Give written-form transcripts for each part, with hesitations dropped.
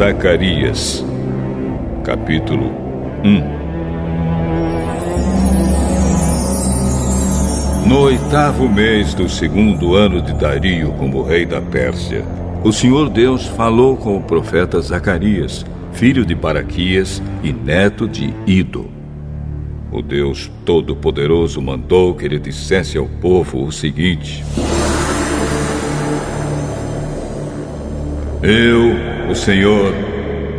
Zacarias, capítulo 1. No 8º mês do 2º ano de Dario como rei da Pérsia, o Senhor Deus falou com o profeta Zacarias, filho de Baraquias e neto de Ido. O Deus Todo-Poderoso mandou que ele dissesse ao povo o seguinte: Eu, o Senhor,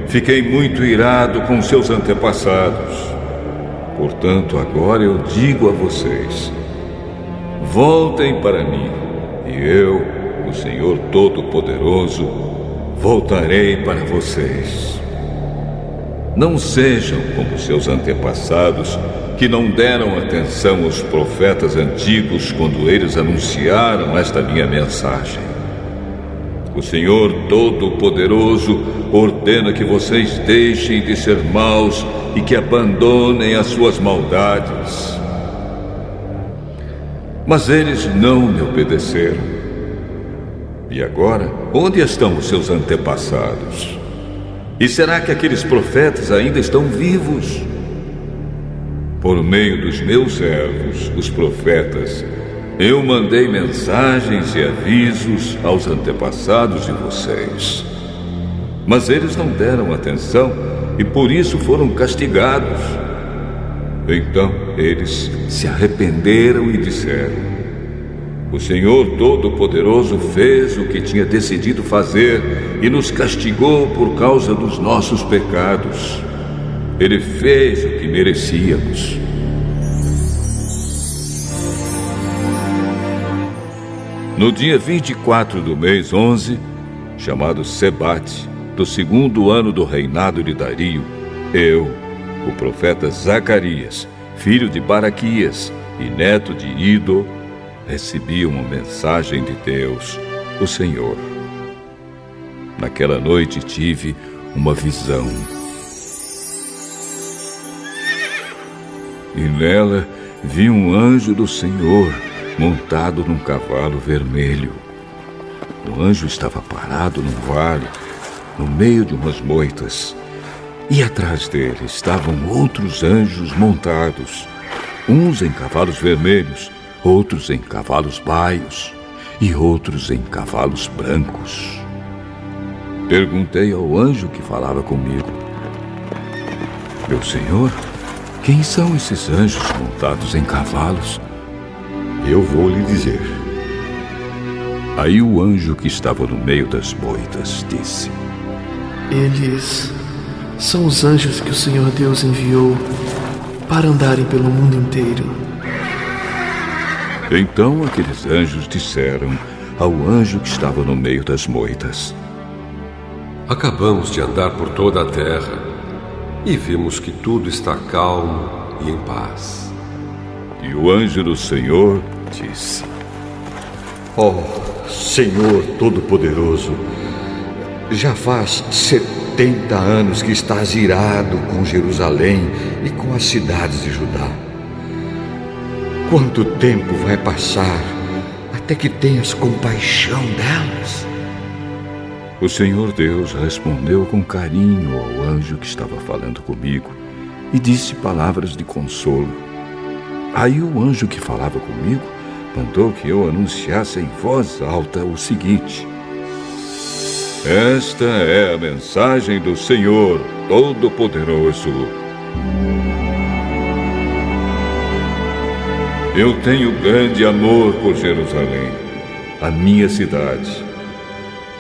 fiquei muito irado com seus antepassados. Portanto, agora eu digo a vocês: voltem para mim, e eu, o Senhor Todo-Poderoso, voltarei para vocês. Não sejam como seus antepassados, que não deram atenção aos profetas antigos quando eles anunciaram esta minha mensagem. O Senhor Todo-Poderoso ordena que vocês deixem de ser maus e que abandonem as suas maldades. Mas eles não me obedeceram. E agora, onde estão os seus antepassados? E será que aqueles profetas ainda estão vivos? Por meio dos meus servos, os profetas, eu mandei mensagens e avisos aos antepassados de vocês. Mas eles não deram atenção e por isso foram castigados. Então eles se arrependeram e disseram: o Senhor Todo-Poderoso fez o que tinha decidido fazer e nos castigou por causa dos nossos pecados. Ele fez o que merecíamos. No dia 24 do mês 11, chamado Sebate, do 2º ano do reinado de Dario, eu, o profeta Zacarias, filho de Baraquias e neto de Ido, recebi uma mensagem de Deus, o Senhor. Naquela noite tive uma visão. E nela vi um anjo do Senhor montado num cavalo vermelho. O anjo estava parado num vale, no meio de umas moitas. E atrás dele estavam outros anjos montados, uns em cavalos vermelhos, outros em cavalos baios e outros em cavalos brancos. Perguntei ao anjo que falava comigo: meu senhor, quem são esses anjos montados em cavalos? Eu vou lhe dizer. Aí o anjo que estava no meio das moitas disse: eles são os anjos que o Senhor Deus enviou para andarem pelo mundo inteiro. Então aqueles anjos disseram ao anjo que estava no meio das moitas: acabamos de andar por toda a terra e vimos que tudo está calmo e em paz. E o anjo do Senhor disse: ó Senhor Todo-Poderoso, já faz 70 anos que estás irado com Jerusalém e com as cidades de Judá. Quanto tempo vai passar até que tenhas compaixão delas? O Senhor Deus respondeu com carinho ao anjo que estava falando comigo e disse palavras de consolo. Aí o anjo que falava comigo mandou que eu anunciasse em voz alta o seguinte: esta é a mensagem do Senhor Todo-Poderoso. Eu tenho grande amor por Jerusalém, a minha cidade,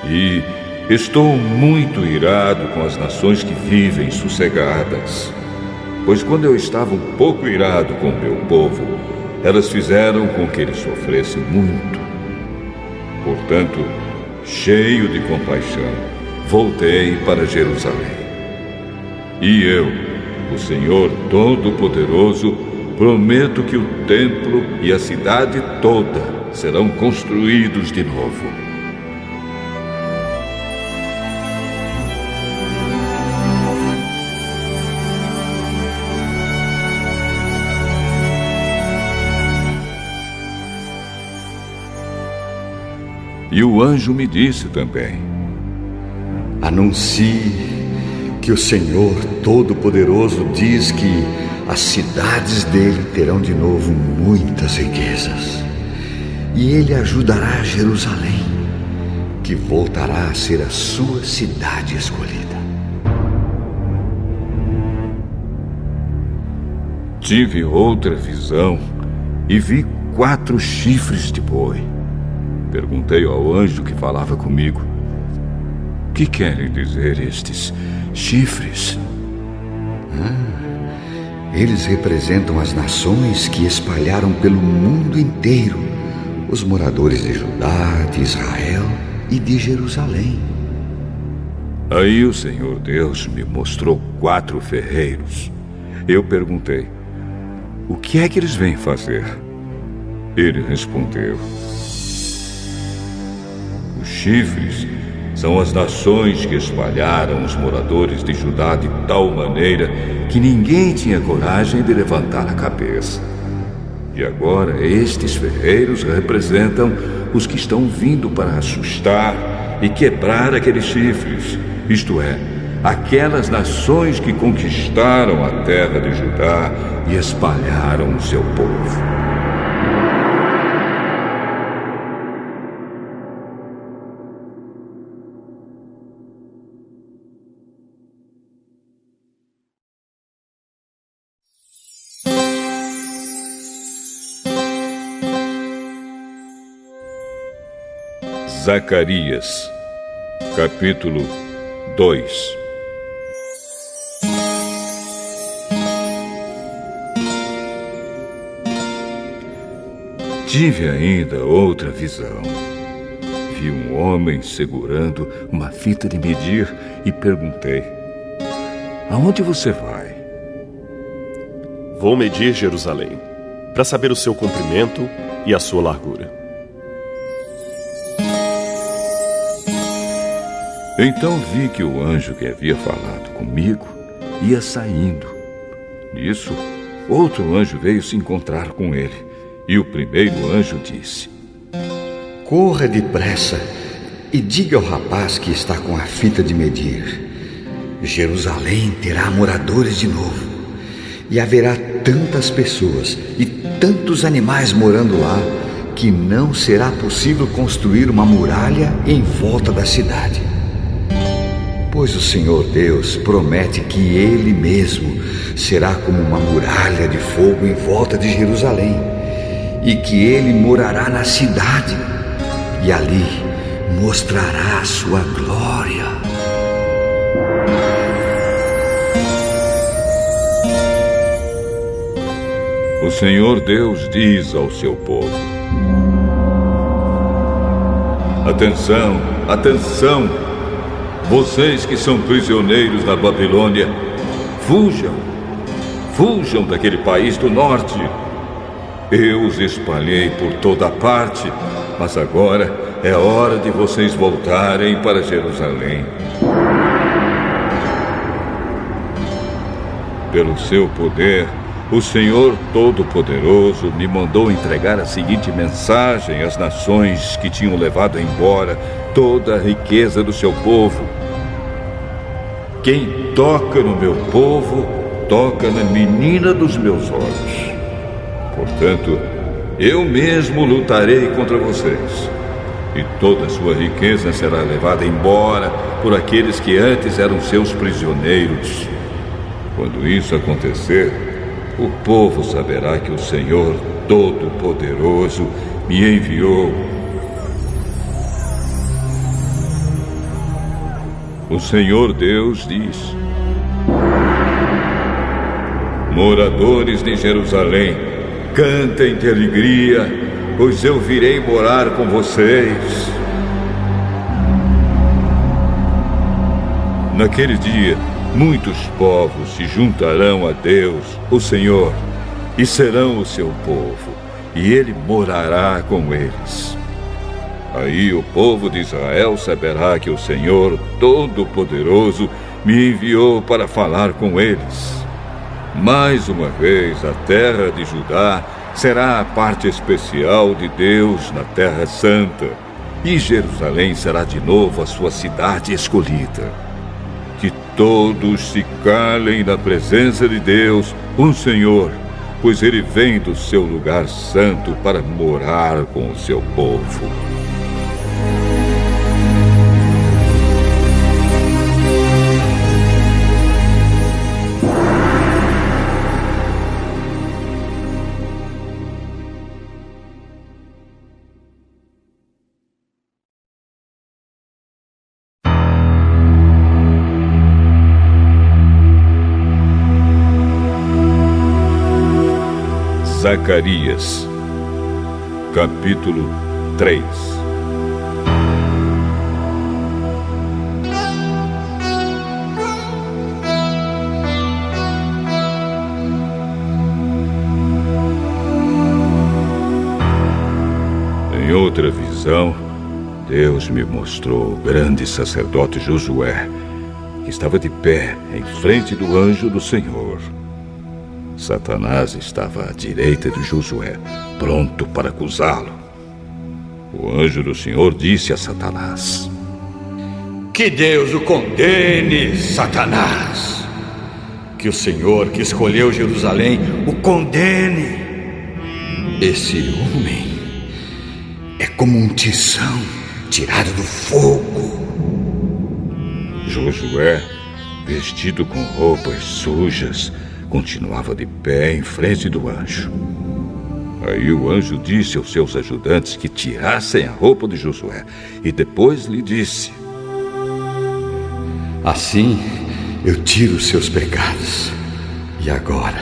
e estou muito irado com as nações que vivem sossegadas. Pois quando eu estava um pouco irado com o meu povo, elas fizeram com que ele sofresse muito. Portanto, cheio de compaixão, voltei para Jerusalém. E eu, o Senhor Todo-Poderoso, prometo que o templo e a cidade toda serão construídos de novo. E o anjo me disse também: anuncie que o Senhor Todo-Poderoso diz que as cidades dele terão de novo muitas riquezas. E ele ajudará Jerusalém, que voltará a ser a sua cidade escolhida. Tive outra visão e vi 4 chifres de boi. Perguntei ao anjo que falava comigo: o que querem dizer estes chifres? Eles representam as nações que espalharam pelo mundo inteiro, os moradores de Judá, de Israel e de Jerusalém. Aí o Senhor Deus me mostrou 4 ferreiros. Eu perguntei: o que é que eles vêm fazer? Ele respondeu: os chifres são as nações que espalharam os moradores de Judá de tal maneira que ninguém tinha coragem de levantar a cabeça. E agora estes ferreiros representam os que estão vindo para assustar e quebrar aqueles chifres, isto é, aquelas nações que conquistaram a terra de Judá e espalharam o seu povo. Zacarias, capítulo 2. Tive ainda outra visão. Vi um homem segurando uma fita de medir e perguntei: aonde você vai? Vou medir Jerusalém, para saber o seu comprimento e a sua largura. Então vi que o anjo que havia falado comigo ia saindo. Nisso, outro anjo veio se encontrar com ele. E o primeiro anjo disse: corra depressa e diga ao rapaz que está com a fita de medir: Jerusalém terá moradores de novo, e haverá tantas pessoas e tantos animais morando lá que não será possível construir uma muralha em volta da cidade. Pois o Senhor Deus promete que Ele mesmo será como uma muralha de fogo em volta de Jerusalém, e que Ele morará na cidade, e ali mostrará a sua glória. O Senhor Deus diz ao seu povo: atenção, atenção! Vocês que são prisioneiros da Babilônia, fujam! Fujam daquele país do norte! Eu os espalhei por toda parte, mas agora é hora de vocês voltarem para Jerusalém. Pelo seu poder, o Senhor Todo-Poderoso me mandou entregar a seguinte mensagem às nações que tinham levado embora toda a riqueza do seu povo: quem toca no meu povo, toca na menina dos meus olhos. Portanto, eu mesmo lutarei contra vocês, e toda a sua riqueza será levada embora por aqueles que antes eram seus prisioneiros. Quando isso acontecer, o povo saberá que o Senhor Todo-Poderoso me enviou. O Senhor Deus diz: moradores de Jerusalém, cantem de alegria, pois eu virei morar com vocês. Naquele dia, muitos povos se juntarão a Deus, o Senhor, e serão o seu povo, e Ele morará com eles. Aí o povo de Israel saberá que o Senhor Todo-Poderoso me enviou para falar com eles. Mais uma vez, a terra de Judá será a parte especial de Deus na Terra Santa, e Jerusalém será de novo a sua cidade escolhida. Que todos se calem na presença de Deus, um Senhor, pois Ele vem do seu lugar santo para morar com o seu povo. Zacarias, capítulo 3. Em outra visão, Deus me mostrou o grande sacerdote Josué, que estava de pé em frente do anjo do Senhor. Satanás estava à direita de Josué, pronto para acusá-lo. O anjo do Senhor disse a Satanás: Que Deus o condene, Satanás! Que o Senhor que escolheu Jerusalém o condene! Esse homem é como um tição tirado do fogo. Josué, vestido com roupas sujas, continuava de pé em frente do anjo. Aí o anjo disse aos seus ajudantes que tirassem a roupa de Josué e depois lhe disse: Assim eu tiro os seus pecados e agora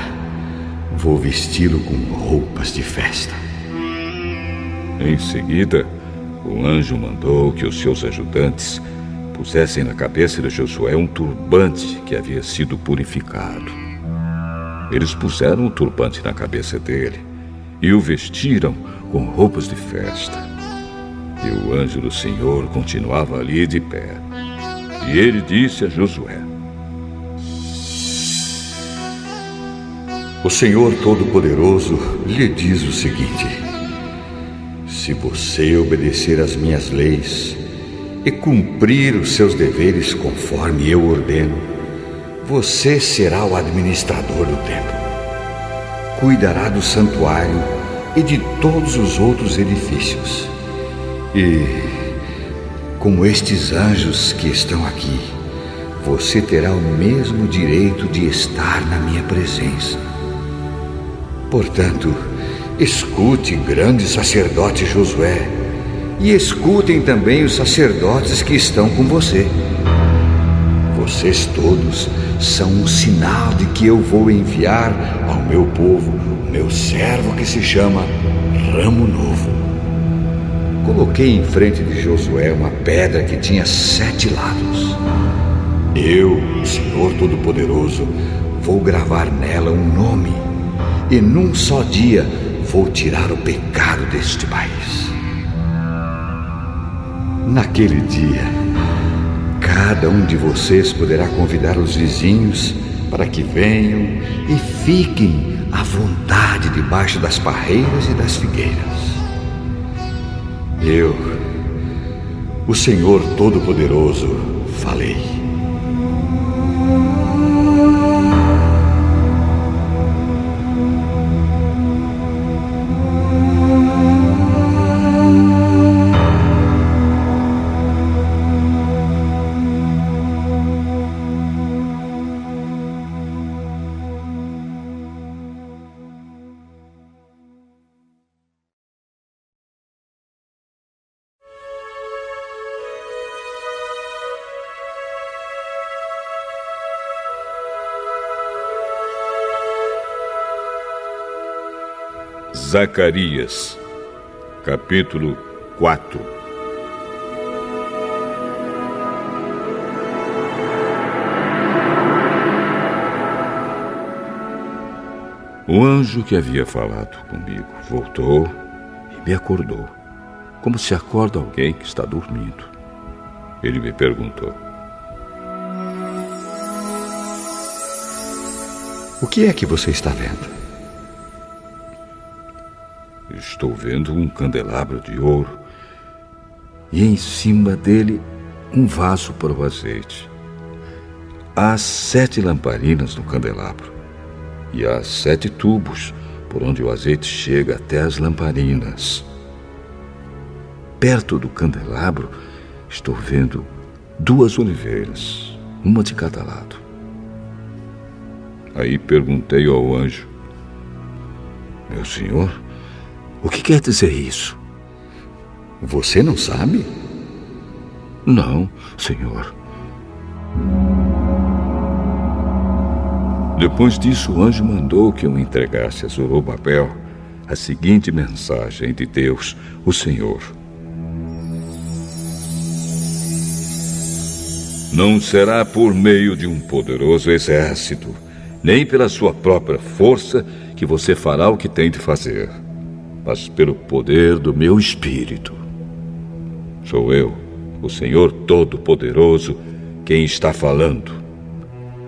vou vesti-lo com roupas de festa. Em seguida, o anjo mandou que os seus ajudantes pusessem na cabeça de Josué um turbante que havia sido purificado. Eles puseram o turbante na cabeça dele e o vestiram com roupas de festa. E o anjo do Senhor continuava ali de pé. E ele disse a Josué: O Senhor Todo-Poderoso lhe diz o seguinte: se você obedecer às minhas leis e cumprir os seus deveres conforme eu ordeno, você será o administrador do templo. Cuidará do santuário e de todos os outros edifícios. E, como estes anjos que estão aqui, você terá o mesmo direito de estar na minha presença. Portanto, escute, grande sacerdote Josué, e escutem também os sacerdotes que estão com você. Vocês todos são um sinal de que eu vou enviar ao meu povo o meu servo que se chama Ramo Novo. Coloquei em frente de Josué uma pedra que tinha 7 lados. Eu, o Senhor Todo-Poderoso, vou gravar nela um nome, e num só dia vou tirar o pecado deste país. Naquele dia, cada um de vocês poderá convidar os vizinhos para que venham e fiquem à vontade debaixo das parreiras e das figueiras. Eu, o Senhor Todo-Poderoso, falei. Zacarias, capítulo 4. O anjo que havia falado comigo voltou e me acordou, como se acorda alguém que está dormindo. Ele me perguntou: O que é que você está vendo? Estou vendo um candelabro de ouro e em cima dele um vaso para o azeite. há 7 lamparinas no candelabro, e há 7 tubos por onde o azeite chega até as lamparinas. Perto do candelabro estou vendo 2 oliveiras, uma de cada lado. Aí perguntei ao anjo: meu senhor, o que quer dizer isso? Você não sabe? Não, senhor. Depois disso, o anjo mandou que eu entregasse a Zorobabel a seguinte mensagem de Deus, o Senhor: não será por meio de um poderoso exército, nem pela sua própria força que você fará o que tem de fazer, mas pelo poder do meu Espírito. Sou eu, o Senhor Todo-Poderoso, quem está falando.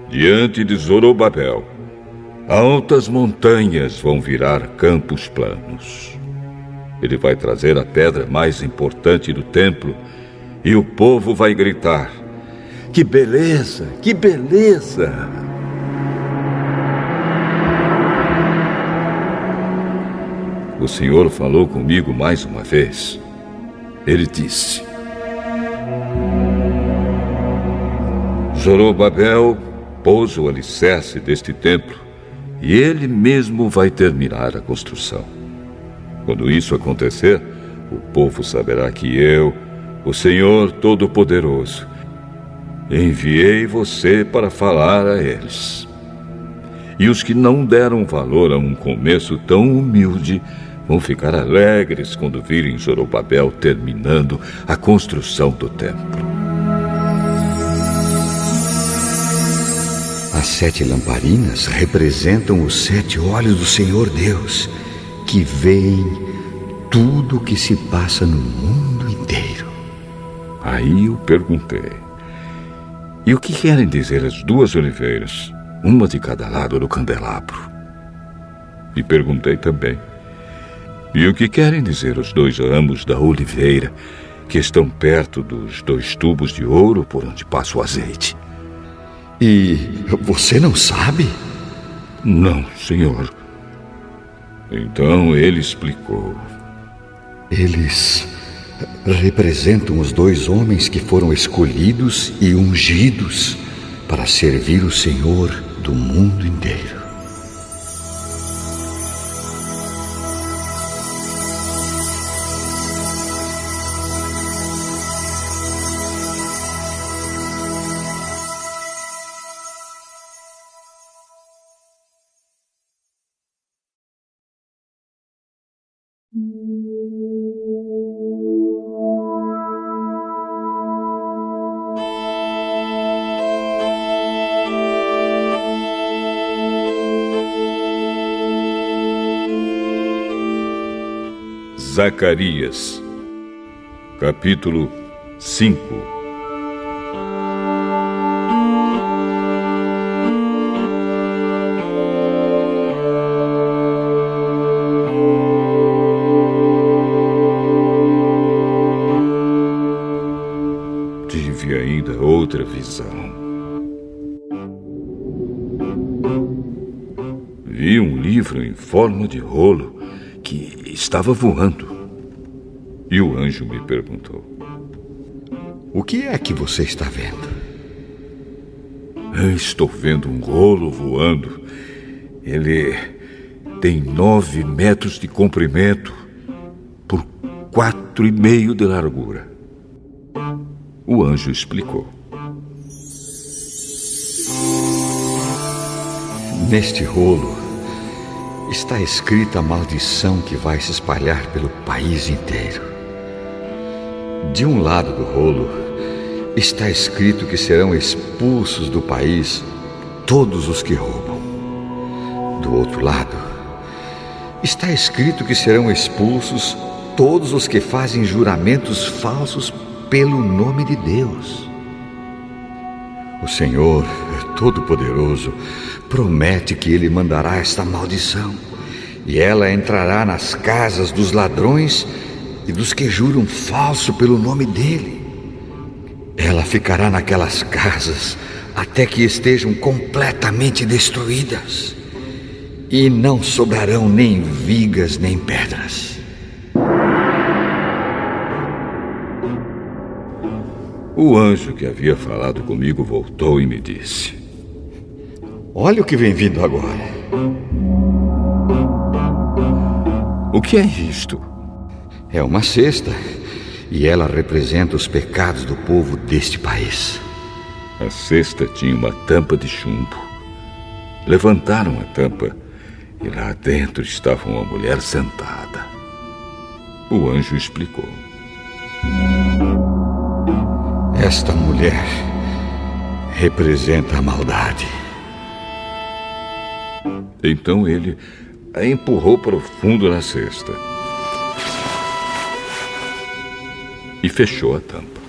Diante de Zorobabel, altas montanhas vão virar campos planos. Ele vai trazer a pedra mais importante do templo e o povo vai gritar: que beleza, que beleza! O Senhor falou comigo mais uma vez. Ele disse: Zorobabel pôs o alicerce deste templo e ele mesmo vai terminar a construção. Quando isso acontecer, o povo saberá que eu, o Senhor Todo-Poderoso, enviei você para falar a eles. E os que não deram valor a um começo tão humilde vão ficar alegres quando virem Zorobabel terminando a construção do templo. As 7 lamparinas representam os 7 olhos do Senhor Deus, que veem tudo o que se passa no mundo inteiro. Aí eu perguntei: e o que querem dizer as 2 oliveiras, uma de cada lado do candelabro? E perguntei também: e o que querem dizer os 2 ramos da oliveira que estão perto dos 2 tubos de ouro por onde passa o azeite? E você não sabe? Não, senhor. Então ele explicou: eles representam os 2 homens que foram escolhidos e ungidos para servir o Senhor do mundo inteiro. Zacarias, capítulo 5. Tive ainda outra visão. Vi um livro em forma de rolo que estava voando. E o anjo me perguntou: o que é que você está vendo? Estou vendo um rolo voando. Ele tem 9 metros de comprimento por 4,5 de largura. O anjo explicou: neste rolo está escrita a maldição que vai se espalhar pelo país inteiro. De um lado do rolo está escrito que serão expulsos do país todos os que roubam. Do outro lado está escrito que serão expulsos todos os que fazem juramentos falsos pelo nome de Deus. O Senhor Todo-Poderoso promete que Ele mandará esta maldição, e ela entrará nas casas dos ladrões e dos que juram falso pelo nome dEle. Ela ficará naquelas casas até que estejam completamente destruídas, e não sobrarão nem vigas nem pedras. O anjo que havia falado comigo voltou e me disse: Olha o que vem vindo agora. O que é isto? É uma cesta, e ela representa os pecados do povo deste país. A cesta tinha uma tampa de chumbo. Levantaram a tampa e lá dentro estava uma mulher sentada. O anjo explicou: Esta mulher representa a maldade. Então ele a empurrou para o fundo da cesta e fechou a tampa.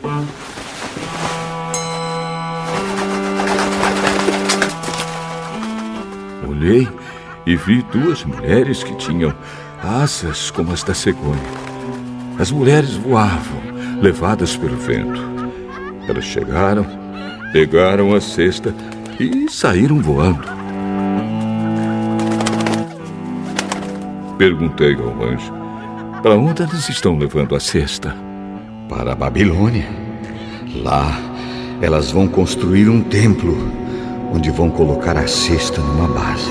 Olhei e vi duas mulheres que tinham asas como as da cegonha. As mulheres voavam, levadas pelo vento. Elas chegaram, pegaram a cesta e saíram voando. Perguntei ao anjo: para onde eles estão levando a cesta? Para a Babilônia. Lá, elas vão construir um templo, onde vão colocar a cesta numa base.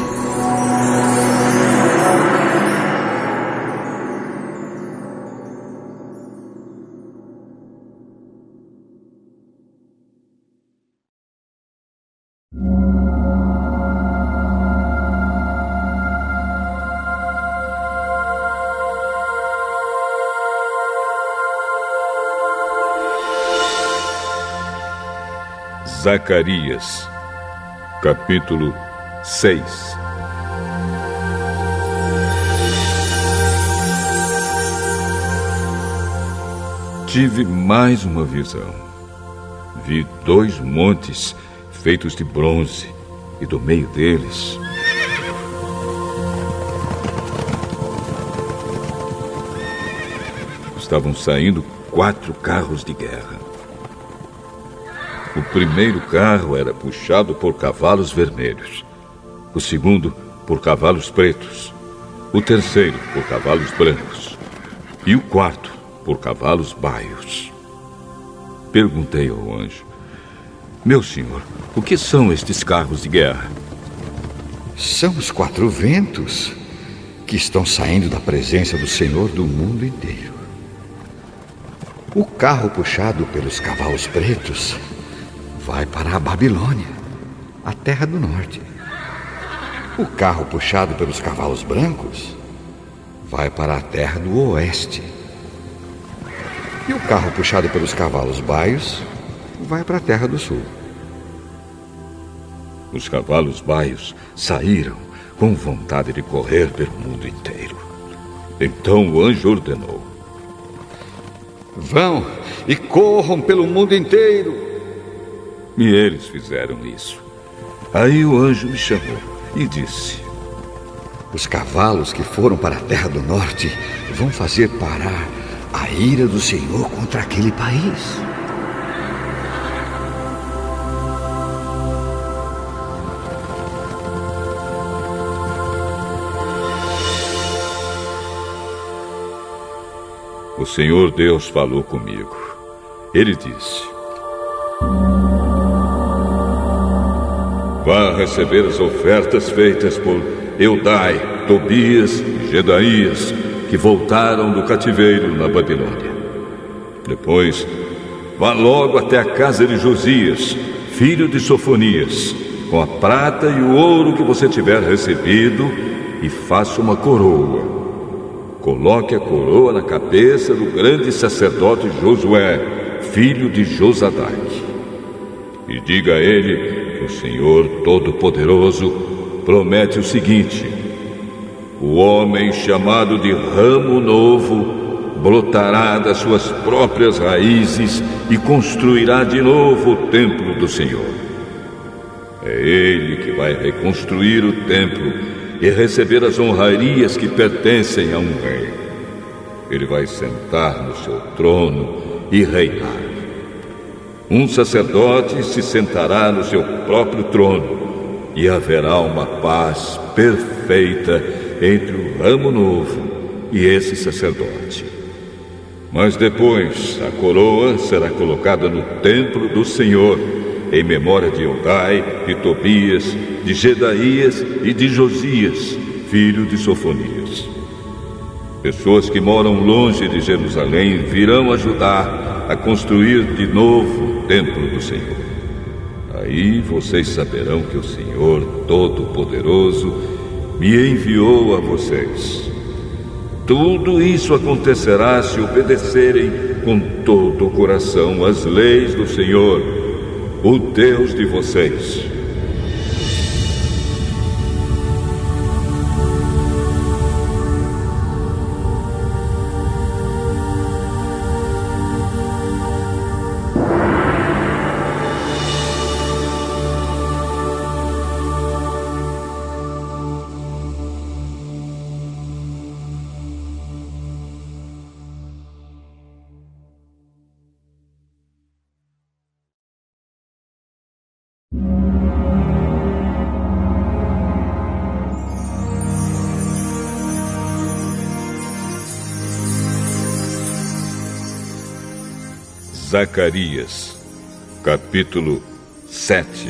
Zacarias, capítulo 6. Tive mais uma visão. Vi 2 montes feitos de bronze, e do meio deles estavam saindo 4 carros de guerra. O primeiro carro era puxado por cavalos vermelhos, o segundo por cavalos pretos, o terceiro por cavalos brancos e o quarto por cavalos baios. Perguntei ao anjo: meu senhor, o que são estes carros de guerra? São os 4 ventos que estão saindo da presença do Senhor do mundo inteiro. O carro puxado pelos cavalos pretos vai para a Babilônia, a terra do norte. O carro puxado pelos cavalos brancos vai para a terra do oeste. E o carro puxado pelos cavalos baios vai para a terra do sul. Os cavalos baios saíram com vontade de correr pelo mundo inteiro. Então o anjo ordenou: vão e corram pelo mundo inteiro. E eles fizeram isso. Aí o anjo me chamou e disse: os cavalos que foram para a terra do norte vão fazer parar a ira do Senhor contra aquele país. O Senhor Deus falou comigo. Ele disse: vá receber as ofertas feitas por Eudai, Tobias e Gedaías, que voltaram do cativeiro na Babilônia. Depois, vá logo até a casa de Josias, filho de Sofonias, com a prata e o ouro que você tiver recebido, e faça uma coroa. Coloque a coroa na cabeça do grande sacerdote Josué, filho de Josadaque. E diga a ele que o Senhor Todo-Poderoso promete o seguinte: o homem chamado de ramo novo brotará das suas próprias raízes e construirá de novo o templo do Senhor. É ele que vai reconstruir o templo e receber as honrarias que pertencem a um rei. Ele vai sentar no seu trono e reinar. Um sacerdote se sentará no seu próprio trono e haverá uma paz perfeita entre o ramo novo e esse sacerdote. Mas depois a coroa será colocada no templo do Senhor, em memória de Eldai, de Tobias, de Gedaías e de Josias, filho de Sofonias. Pessoas que moram longe de Jerusalém virão ajudar a construir de novo o templo do Senhor. Aí vocês saberão que o Senhor Todo-Poderoso me enviou a vocês. Tudo isso acontecerá se obedecerem com todo o coração às leis do Senhor, o Deus de vocês. Zacarias, capítulo 7.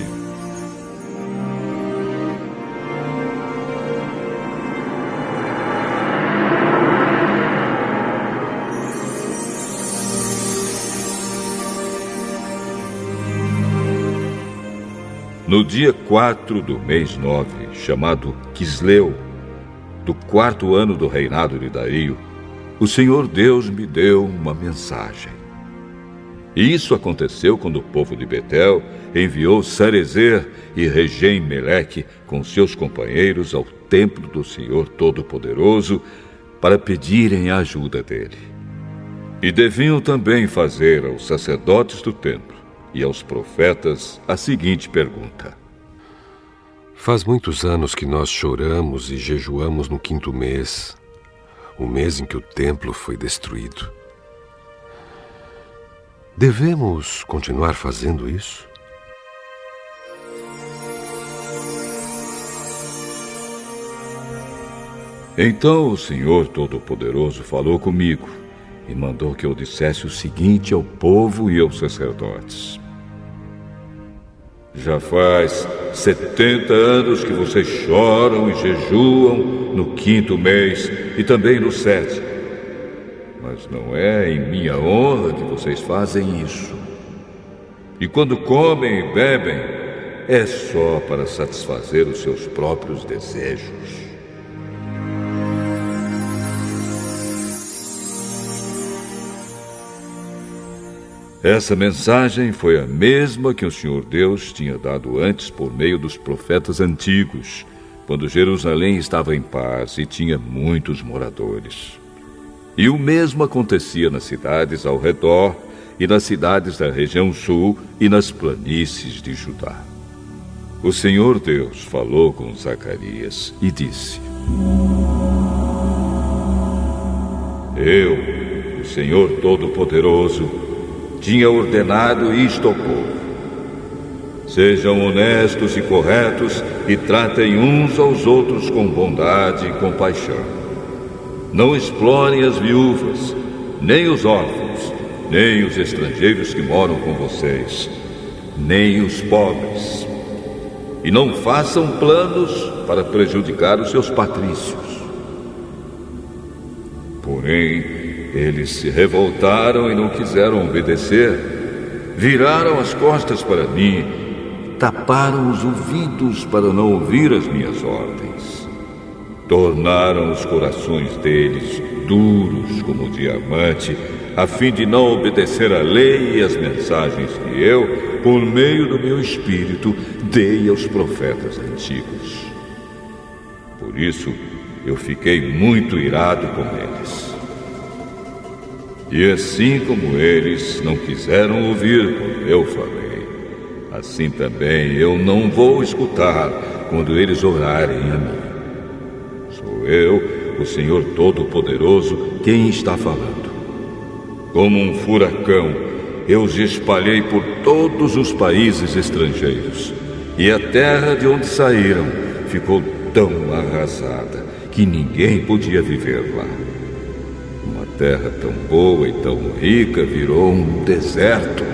No dia 4 do mês 9, chamado Quisleu, do 4º ano do reinado de Dario, o Senhor Deus me deu uma mensagem. E isso aconteceu quando o povo de Betel enviou Sarezer e Regem-Meleque com seus companheiros ao templo do Senhor Todo-Poderoso para pedirem a ajuda dele. E deviam também fazer aos sacerdotes do templo e aos profetas a seguinte pergunta: Faz muitos anos que nós choramos e jejuamos no 5º mês, o mês em que o templo foi destruído. Devemos continuar fazendo isso? Então o Senhor Todo-Poderoso falou comigo e mandou que eu dissesse o seguinte ao povo e aos sacerdotes: Já faz 70 anos que vocês choram e jejuam no 5º mês e também no 7º. Mas não é em minha honra que vocês fazem isso. E quando comem e bebem, é só para satisfazer os seus próprios desejos. Essa mensagem foi a mesma que o Senhor Deus tinha dado antes por meio dos profetas antigos, quando Jerusalém estava em paz e tinha muitos moradores. E o mesmo acontecia nas cidades ao redor e nas cidades da região sul e nas planícies de Judá. O Senhor Deus falou com Zacarias e disse: Eu, o Senhor Todo-Poderoso, tinha ordenado isto ao povo: Sejam honestos e corretos e tratem uns aos outros com bondade e compaixão. Não explorem as viúvas, nem os órfãos, nem os estrangeiros que moram com vocês, nem os pobres. E não façam planos para prejudicar os seus patrícios. Porém, eles se revoltaram e não quiseram obedecer. Viraram as costas para mim, taparam os ouvidos para não ouvir as minhas ordens. Tornaram os corações deles duros como diamante, a fim de não obedecer à lei e às mensagens que eu, por meio do meu espírito, dei aos profetas antigos. Por isso, eu fiquei muito irado com eles. E assim como eles não quiseram ouvir quando eu falei, assim também eu não vou escutar quando eles orarem a mim. Sou eu, o Senhor Todo-Poderoso, quem está falando. Como um furacão, eu os espalhei por todos os países estrangeiros, e a terra de onde saíram ficou tão arrasada que ninguém podia viver lá. Uma terra tão boa e tão rica virou um deserto.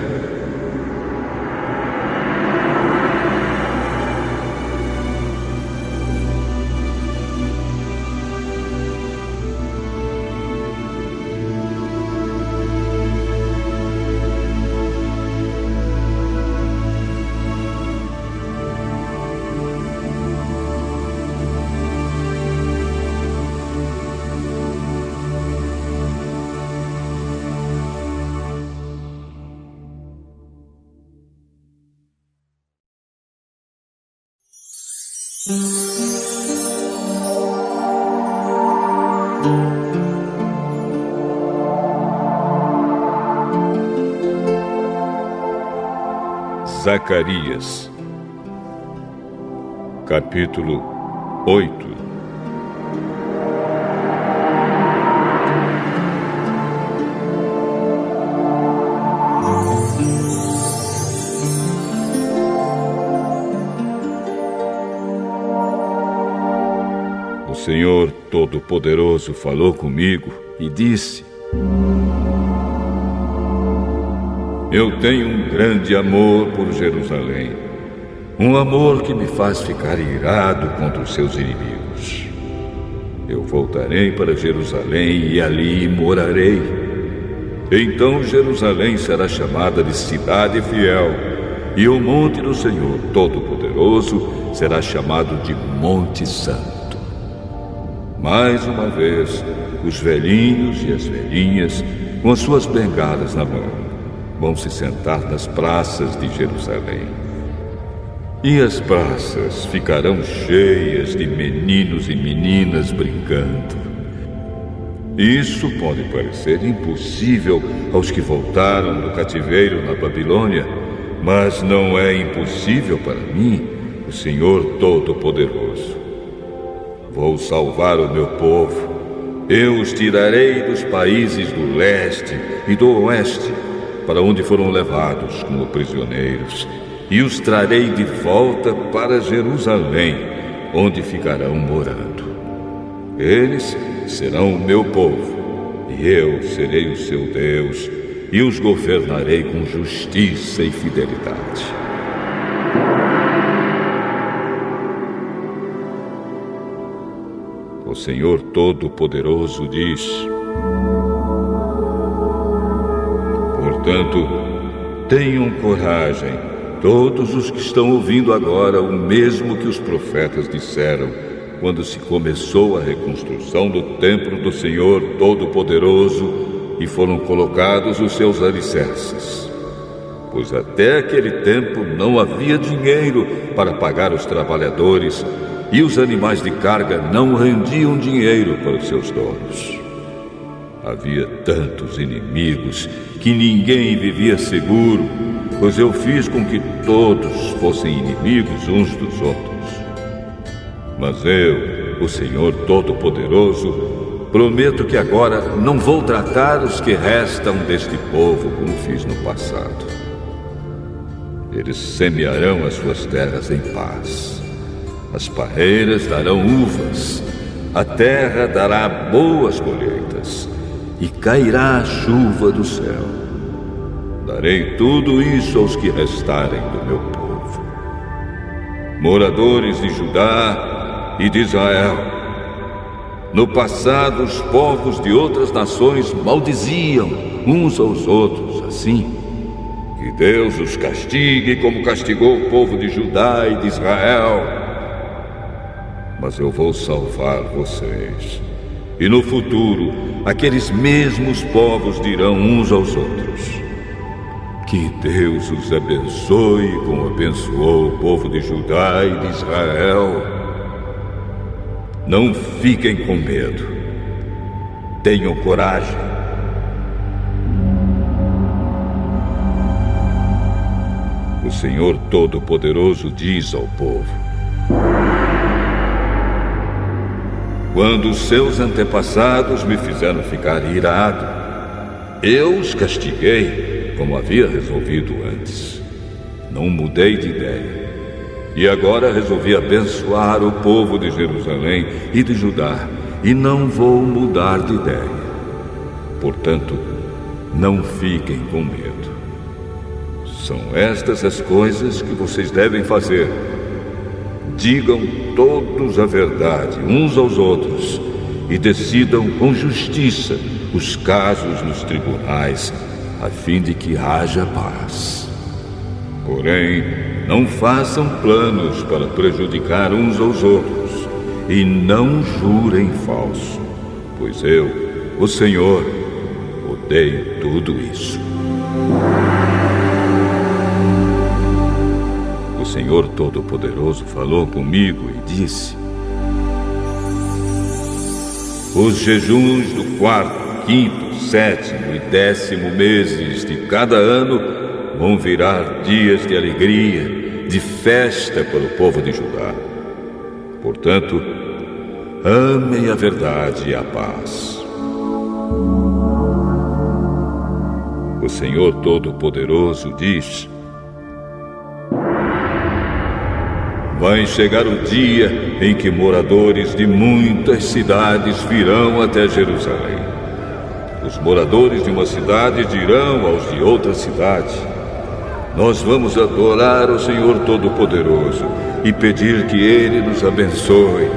Zacarias, capítulo 8. O Senhor Todo-Poderoso falou comigo e disse: eu tenho um grande amor por Jerusalém, um amor que me faz ficar irado contra os seus inimigos. Eu voltarei para Jerusalém e ali morarei. Então Jerusalém será chamada de cidade fiel, e o monte do Senhor Todo-Poderoso será chamado de Monte Santo. Mais uma vez, os velhinhos e as velhinhas, com as suas bengalas na mão, vão se sentar nas praças de Jerusalém. E as praças ficarão cheias de meninos e meninas brincando. Isso pode parecer impossível aos que voltaram do cativeiro na Babilônia, mas não é impossível para mim, o Senhor Todo-Poderoso. Vou salvar o meu povo. Eu os tirarei dos países do leste e do oeste, para onde foram levados como prisioneiros, e os trarei de volta para Jerusalém, onde ficarão morando. Eles serão o meu povo, e eu serei o seu Deus, e os governarei com justiça e fidelidade. O Senhor Todo-Poderoso diz: portanto, tenham coragem, todos os que estão ouvindo agora o mesmo que os profetas disseram quando se começou a reconstrução do templo do Senhor Todo-Poderoso e foram colocados os seus alicerces. Pois até aquele tempo não havia dinheiro para pagar os trabalhadores e os animais de carga não rendiam dinheiro para os seus donos. Havia tantos inimigos que ninguém vivia seguro, pois eu fiz com que todos fossem inimigos uns dos outros. Mas eu, o Senhor Todo-Poderoso, prometo que agora não vou tratar os que restam deste povo como fiz no passado. Eles semearão as suas terras em paz. As parreiras darão uvas, a terra dará boas colheitas, e cairá a chuva do céu. Darei tudo isso aos que restarem do meu povo. Moradores de Judá e de Israel, no passado os povos de outras nações maldiziam uns aos outros assim. Que Deus os castigue como castigou o povo de Judá e de Israel. Mas eu vou salvar vocês. E no futuro, aqueles mesmos povos dirão uns aos outros: que Deus os abençoe como abençoou o povo de Judá e de Israel. Não fiquem com medo. Tenham coragem. O Senhor Todo-Poderoso diz ao povo: quando os seus antepassados me fizeram ficar irado, eu os castiguei, como havia resolvido antes. Não mudei de ideia. E agora resolvi abençoar o povo de Jerusalém e de Judá, e não vou mudar de ideia. Portanto, não fiquem com medo. São estas as coisas que vocês devem fazer. Digam todos a verdade uns aos outros e decidam com justiça os casos nos tribunais, a fim de que haja paz. Porém, não façam planos para prejudicar uns aos outros e não jurem falso, pois eu, o Senhor, odeio tudo isso. O Senhor Todo-Poderoso falou comigo e disse: os jejuns do 4º, 5º, 7º e 10º meses de cada ano vão virar dias de alegria, de festa para o povo de Judá. Portanto, amem a verdade e a paz. O Senhor Todo-Poderoso diz: vai chegar o dia em que moradores de muitas cidades virão até Jerusalém. Os moradores de uma cidade dirão aos de outra cidade: nós vamos adorar o Senhor Todo-Poderoso e pedir que Ele nos abençoe.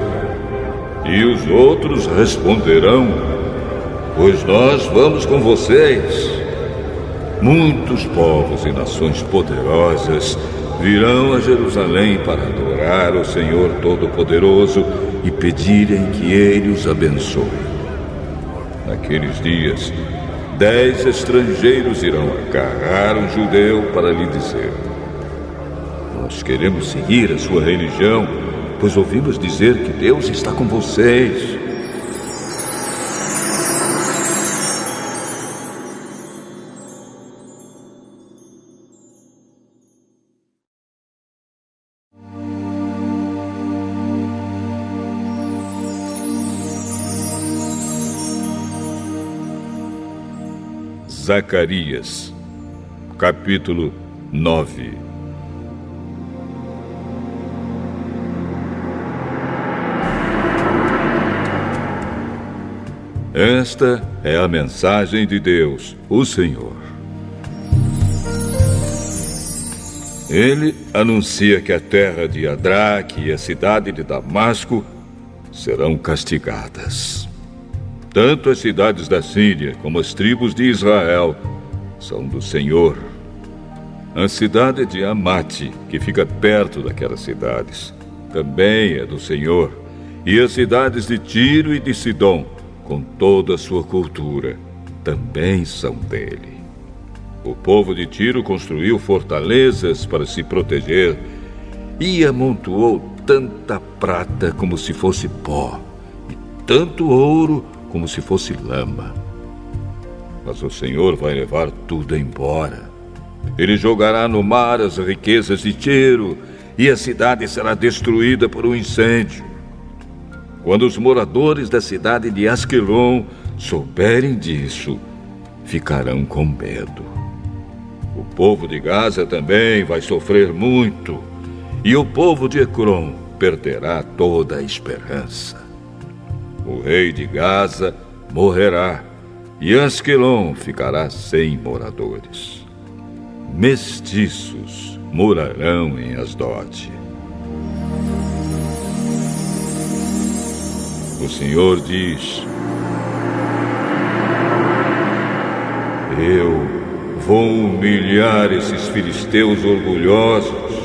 E os outros responderão: pois nós vamos com vocês. Muitos povos e nações poderosas virão a Jerusalém para adorar o Senhor Todo-Poderoso e pedirem que Ele os abençoe. Naqueles dias, 10 estrangeiros irão agarrar um judeu para lhe dizer: nós queremos seguir a sua religião, pois ouvimos dizer que Deus está com vocês. Zacarias, capítulo 9. Esta é a mensagem de Deus, o Senhor. Ele anuncia que a terra de Adraque e a cidade de Damasco serão castigadas. Tanto as cidades da Síria como as tribos de Israel são do Senhor. A cidade de Amate, que fica perto daquelas cidades, também é do Senhor. E as cidades de Tiro e de Sidom, com toda a sua cultura, também são dele. O povo de Tiro construiu fortalezas para se proteger e amontoou tanta prata como se fosse pó, e tanto ouro como se fosse lama. Mas o Senhor vai levar tudo embora. Ele jogará no mar as riquezas de Tiro, e a cidade será destruída por um incêndio. Quando os moradores da cidade de Asquelon souberem disso, ficarão com medo. O povo de Gaza também vai sofrer muito, e o povo de Ecrom perderá toda a esperança. O rei de Gaza morrerá, e Asquelon ficará sem moradores. Mestiços morarão em Asdote. O Senhor diz: eu vou humilhar esses filisteus orgulhosos.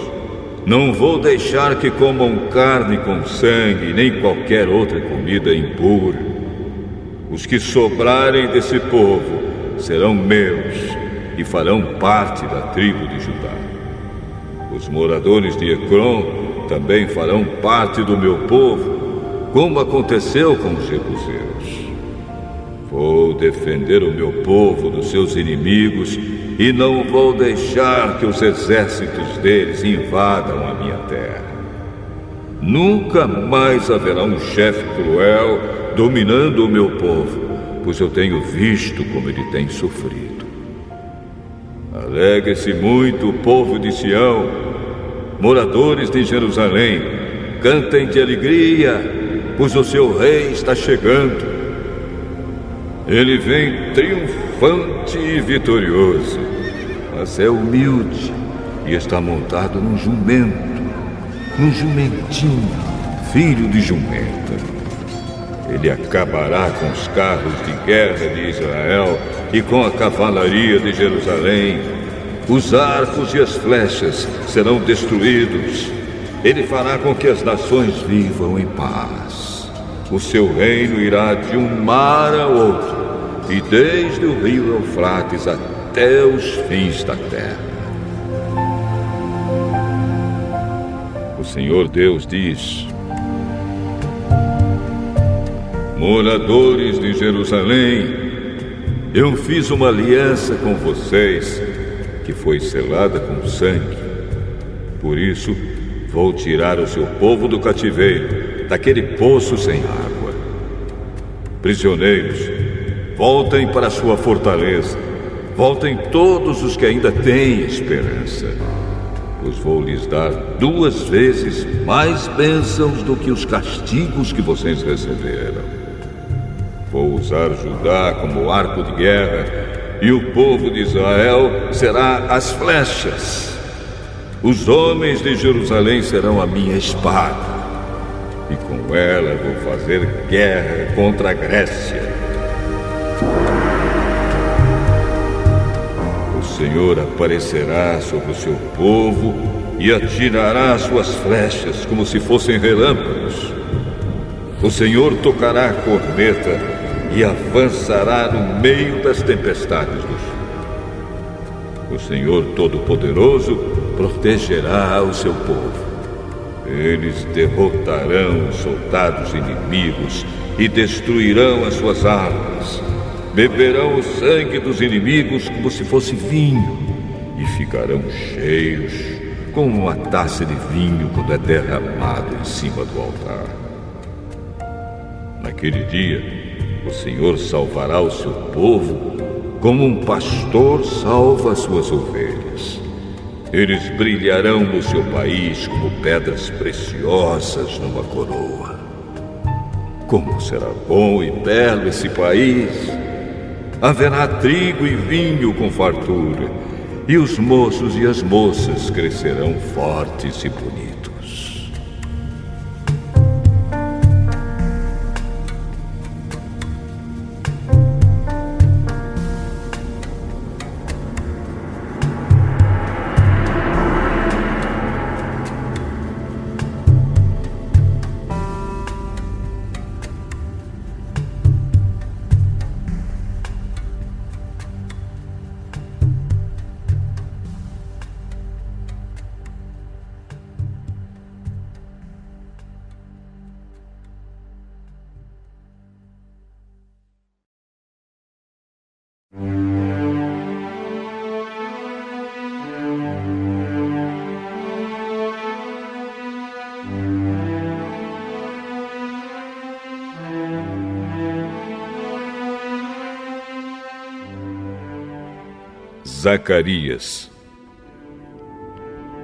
Não vou deixar que comam carne com sangue, nem qualquer outra comida impura. Os que sobrarem desse povo serão meus e farão parte da tribo de Judá. Os moradores de Ecrom também farão parte do meu povo, como aconteceu com os jebuseus. Vou defender o meu povo dos seus inimigos e não vou deixar que os exércitos deles invadam a minha terra. Nunca mais haverá um chefe cruel dominando o meu povo, pois eu tenho visto como ele tem sofrido. Alegre-se muito o povo de Sião, moradores de Jerusalém, cantem de alegria, pois o seu rei está chegando. Ele vem triunfante e vitorioso, mas é humilde e está montado num jumentinho, filho de jumenta. Ele acabará com os carros de guerra de Israel e com a cavalaria de Jerusalém. Os arcos e as flechas serão destruídos. Ele fará com que as nações vivam em paz. O seu reino irá de um mar a outro, e desde o rio Eufrates até os fins da terra. O Senhor Deus diz: moradores de Jerusalém, eu fiz uma aliança com vocês, que foi selada com sangue. Por isso, vou tirar o seu povo do cativeiro, daquele poço sem água. Prisioneiros, voltem para sua fortaleza. Voltem todos os que ainda têm esperança, pois vou lhes dar 2 vezes mais bênçãos do que os castigos que vocês receberam. Vou usar Judá como arco de guerra, e o povo de Israel será as flechas. Os homens de Jerusalém serão a minha espada, e com ela vou fazer guerra contra a Grécia. O Senhor aparecerá sobre o seu povo e atirará suas flechas como se fossem relâmpagos. O Senhor tocará a corneta e avançará no meio das tempestades do sul. O Senhor Todo-Poderoso protegerá o seu povo. Eles derrotarão os soldados inimigos e destruirão as suas armas. Beberão o sangue dos inimigos como se fosse vinho e ficarão cheios, como uma taça de vinho quando é derramado em cima do altar. Naquele dia, o Senhor salvará o seu povo como um pastor salva as suas ovelhas. Eles brilharão no seu país como pedras preciosas numa coroa. Como será bom e belo esse país! Haverá trigo e vinho com fartura, e os moços e as moças crescerão fortes e bonitos. Zacarias,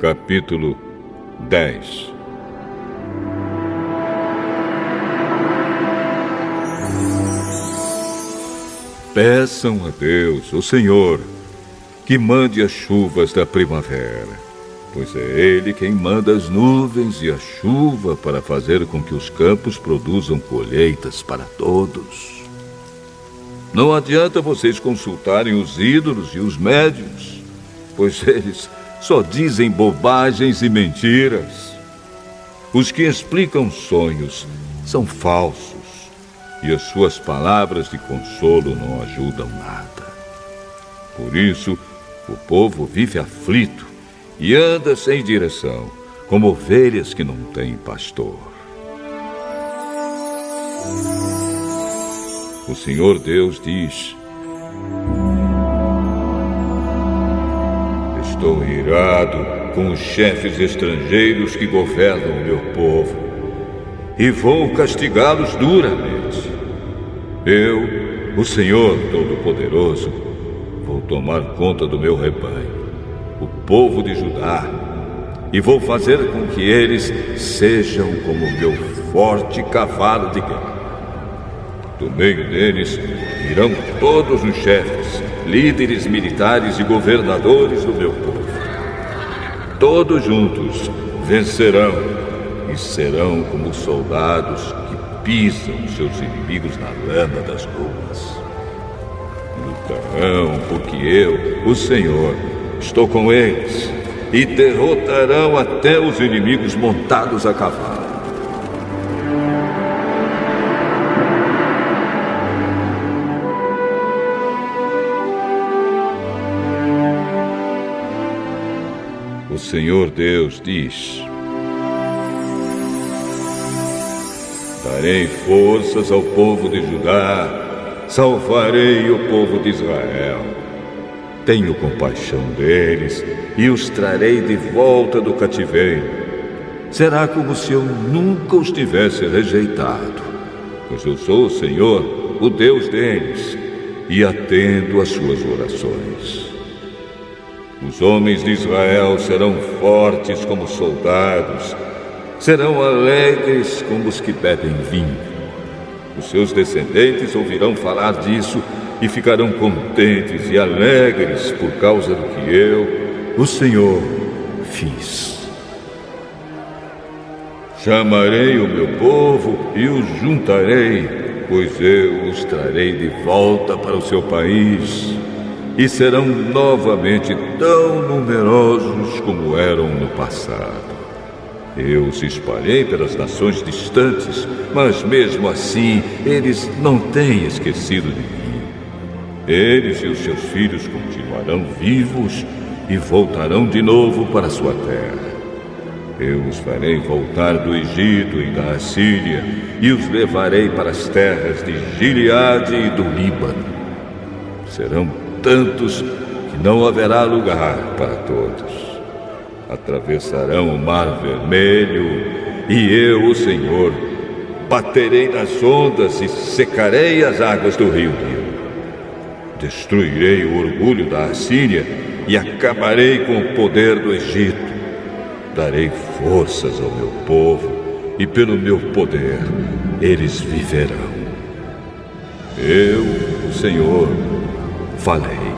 capítulo 10. Peçam a Deus, o Senhor, que mande as chuvas da primavera, pois é Ele quem manda as nuvens e a chuva para fazer com que os campos produzam colheitas para todos. Não adianta vocês consultarem os ídolos e os médiuns, pois eles só dizem bobagens e mentiras. Os que explicam sonhos são falsos, e as suas palavras de consolo não ajudam nada. Por isso, o povo vive aflito e anda sem direção, como ovelhas que não têm pastor. O Senhor Deus diz: estou irado com os chefes estrangeiros que governam o meu povo e vou castigá-los duramente. Eu, o Senhor Todo-Poderoso, vou tomar conta do meu rebanho, o povo de Judá, e vou fazer com que eles sejam como o meu forte cavalo de guerra. Do meio deles irão todos os chefes, líderes militares e governadores do meu povo. Todos juntos vencerão e serão como soldados que pisam seus inimigos na lama das ruas. Lutarão porque eu, o Senhor, estou com eles, e derrotarão até os inimigos montados a cavalo. O Senhor Deus diz: darei forças ao povo de Judá, salvarei o povo de Israel. Tenho compaixão deles e os trarei de volta do cativeiro. Será como se eu nunca os tivesse rejeitado, pois eu sou o Senhor, o Deus deles, e atendo às suas orações. Os homens de Israel serão fortes como soldados, serão alegres como os que bebem vinho. Os seus descendentes ouvirão falar disso e ficarão contentes e alegres por causa do que eu, o Senhor, fiz. Chamarei o meu povo e os juntarei, pois eu os trarei de volta para o seu país, e serão novamente tão numerosos como eram no passado. Eu os espalhei pelas nações distantes, mas mesmo assim eles não têm esquecido de mim. Eles e os seus filhos continuarão vivos e voltarão de novo para sua terra. Eu os farei voltar do Egito e da Assíria e os levarei para as terras de Gileade e do Líbano. Serão tantos que não haverá lugar para todos. Atravessarão o Mar Vermelho e eu, o Senhor, baterei nas ondas e secarei as águas do rio Nilo. Destruirei o orgulho da Assíria e acabarei com o poder do Egito. Darei forças ao meu povo e pelo meu poder eles viverão. Eu, o Senhor, falei.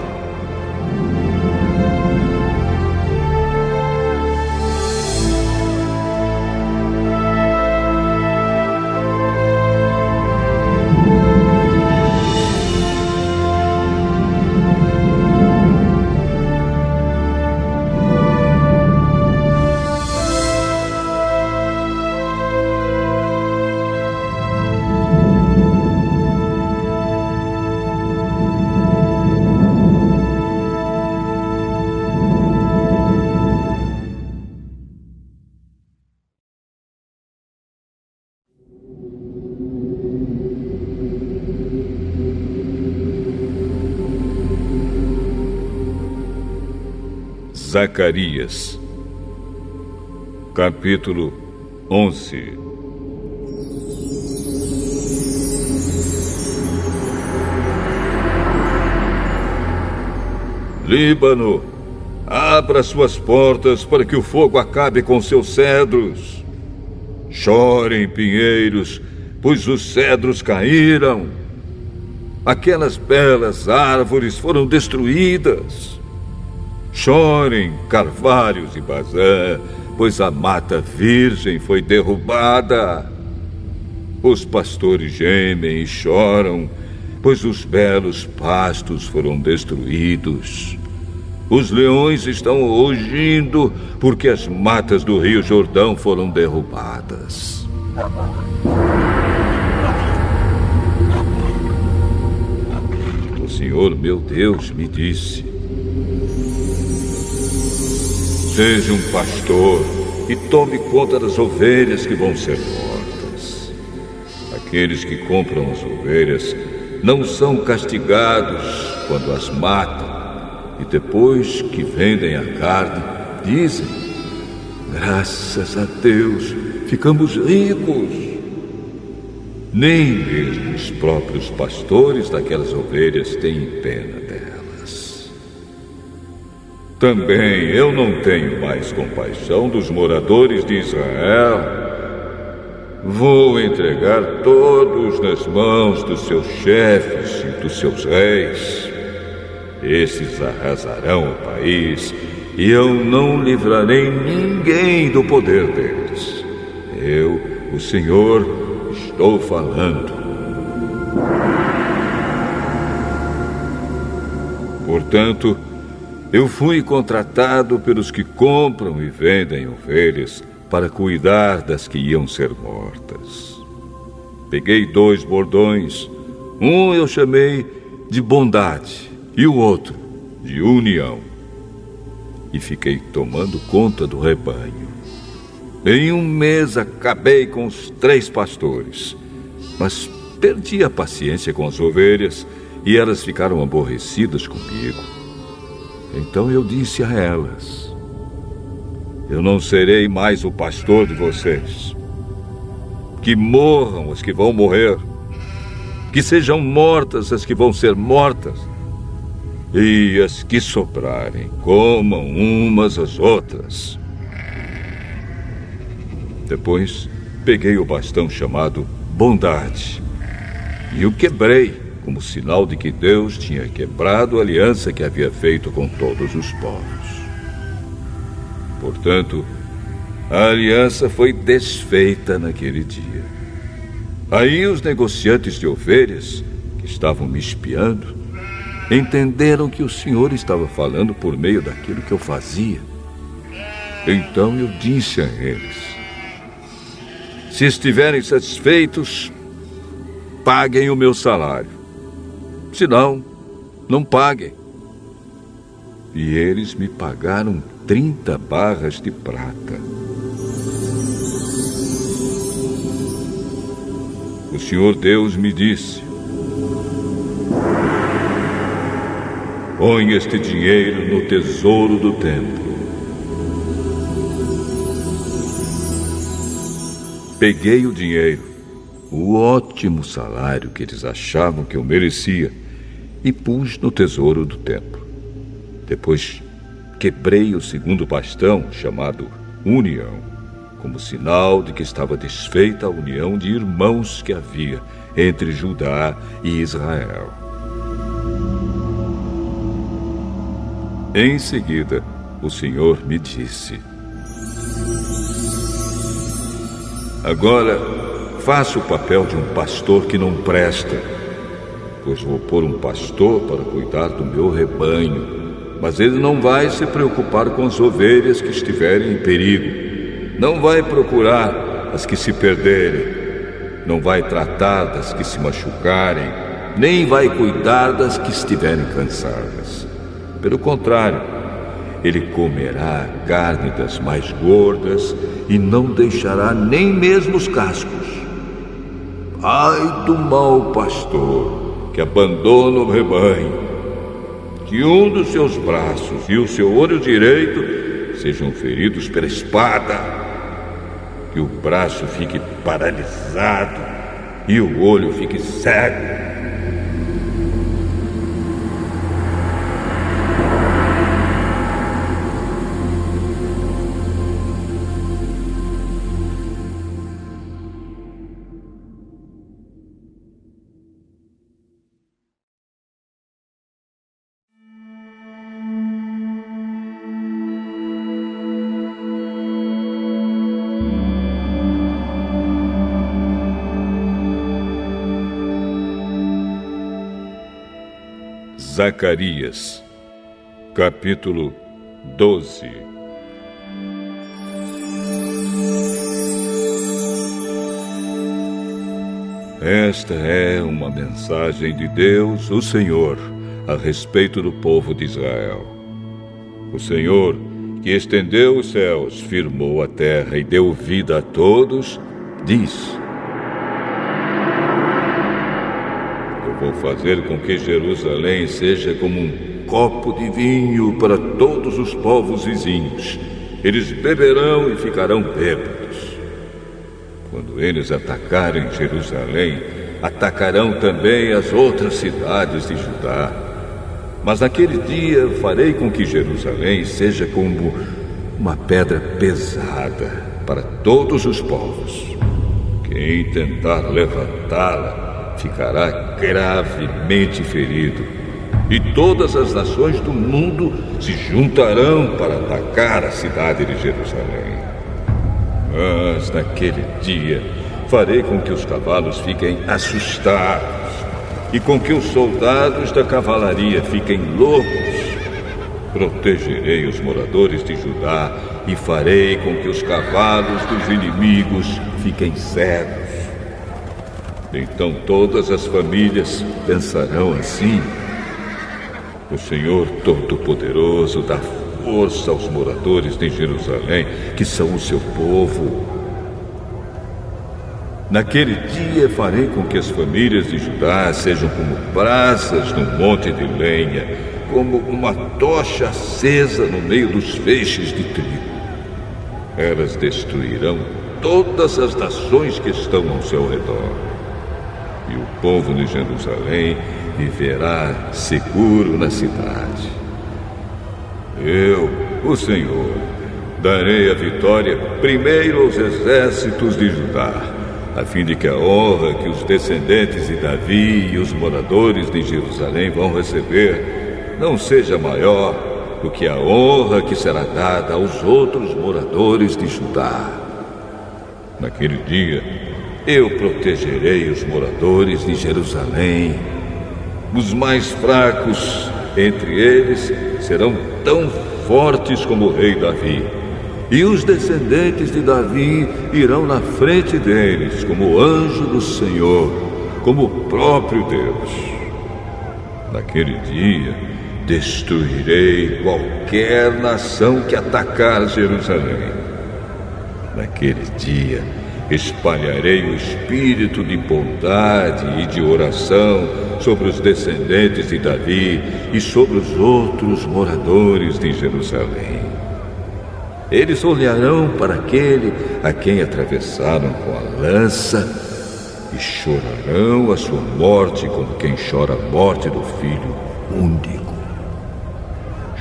Zacarias, capítulo 11. Líbano, abra suas portas para que o fogo acabe com seus cedros. Chorem, pinheiros, pois os cedros caíram. Aquelas belas árvores foram destruídas. Chorem, carvalhos e Bazã, pois a mata virgem foi derrubada. Os pastores gemem e choram, pois os belos pastos foram destruídos. Os leões estão rugindo, porque as matas do Rio Jordão foram derrubadas. O Senhor, meu Deus, me disse: seja um pastor e tome conta das ovelhas que vão ser mortas. Aqueles que compram as ovelhas não são castigados quando as matam, e depois que vendem a carne, dizem: graças a Deus, ficamos ricos. Nem mesmo os próprios pastores daquelas ovelhas têm pena delas. Também eu não tenho mais compaixão dos moradores de Israel. Vou entregar todos nas mãos dos seus chefes e dos seus reis. Esses arrasarão o país e eu não livrarei ninguém do poder deles. Eu, o Senhor, estou falando. Portanto, eu fui contratado pelos que compram e vendem ovelhas para cuidar das que iam ser mortas. Peguei 2 bordões. Um eu chamei de bondade e o outro de união. E fiquei tomando conta do rebanho. Em 1 mês acabei com os 3 pastores, mas perdi a paciência com as ovelhas e elas ficaram aborrecidas comigo. Então eu disse a elas: eu não serei mais o pastor de vocês. Que morram as que vão morrer. Que sejam mortas as que vão ser mortas. E as que sobrarem, comam umas às outras. Depois, peguei o bastão chamado bondade e o quebrei, como sinal de que Deus tinha quebrado a aliança que havia feito com todos os povos. Portanto, a aliança foi desfeita naquele dia. Aí os negociantes de ovelhas, que estavam me espiando, entenderam que o Senhor estava falando por meio daquilo que eu fazia. Então eu disse a eles: se estiverem satisfeitos, paguem o meu salário. Se não, não paguem. E eles me pagaram 30 barras de prata. O Senhor Deus me disse: põe este dinheiro no tesouro do templo. Peguei o dinheiro, o ótimo salário que eles achavam que eu merecia, e pus no tesouro do templo. Depois quebrei o 2º bastão, chamado união, como sinal de que estava desfeita a união de irmãos que havia entre Judá e Israel. Em seguida, o Senhor me disse: agora, faça o papel de um pastor que não presta, pois vou pôr um pastor para cuidar do meu rebanho, mas ele não vai se preocupar com as ovelhas que estiverem em perigo, não vai procurar as que se perderem, não vai tratar das que se machucarem, nem vai cuidar das que estiverem cansadas. Pelo contrário, ele comerá a carne das mais gordas e não deixará nem mesmo os cascos. Ai do mau pastor que abandona o rebanho, que um dos seus braços e o seu olho direito sejam feridos pela espada, que o braço fique paralisado e o olho fique cego. Zacarias, capítulo 12. Esta é uma mensagem de Deus, o Senhor, a respeito do povo de Israel. O Senhor, que estendeu os céus, firmou a terra e deu vida a todos, diz: vou fazer com que Jerusalém seja como um copo de vinho para todos os povos vizinhos. Eles beberão e ficarão bêbados. Quando eles atacarem Jerusalém, atacarão também as outras cidades de Judá. Mas naquele dia farei com que Jerusalém seja como uma pedra pesada para todos os povos. Quem tentar levantá-la ficará gravemente ferido. E todas as nações do mundo se juntarão para atacar a cidade de Jerusalém. Mas naquele dia farei com que os cavalos fiquem assustados e com que os soldados da cavalaria fiquem loucos. Protegerei os moradores de Judá e farei com que os cavalos dos inimigos fiquem cegos. Então todas as famílias pensarão assim: o Senhor Todo-Poderoso dá força aos moradores de Jerusalém, que são o seu povo. Naquele dia farei com que as famílias de Judá sejam como brasas num monte de lenha, como uma tocha acesa no meio dos feixes de trigo. Elas destruirão todas as nações que estão ao seu redor. E o povo de Jerusalém viverá seguro na cidade. Eu, o Senhor, darei a vitória primeiro aos exércitos de Judá, a fim de que a honra que os descendentes de Davi e os moradores de Jerusalém vão receber não seja maior do que a honra que será dada aos outros moradores de Judá. Naquele dia, eu protegerei os moradores de Jerusalém. Os mais fracos entre eles serão tão fortes como o rei Davi. E os descendentes de Davi irão na frente deles como anjo do Senhor, como o próprio Deus. Naquele dia, destruirei qualquer nação que atacar Jerusalém. Naquele dia, espalharei o espírito de bondade e de oração sobre os descendentes de Davi e sobre os outros moradores de Jerusalém. Eles olharão para aquele a quem atravessaram com a lança e chorarão a sua morte como quem chora a morte do filho único.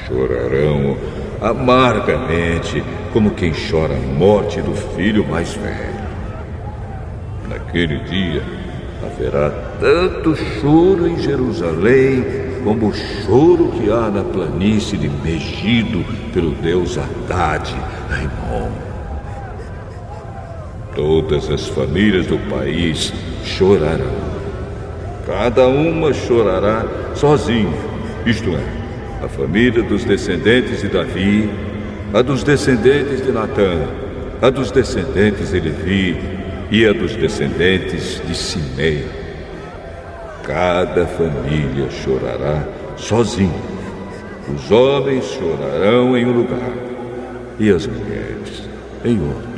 Chorarão amargamente como quem chora a morte do filho mais velho. Naquele dia haverá tanto choro em Jerusalém como o choro que há na planície de Megido pelo deus Haddad, Rimon. Todas as famílias do país chorarão. Cada uma chorará sozinha, isto é, a família dos descendentes de Davi, a dos descendentes de Natã, a dos descendentes de Levi e a dos descendentes de Simei. Cada família chorará sozinha. Os homens chorarão em um lugar e as mulheres em outro.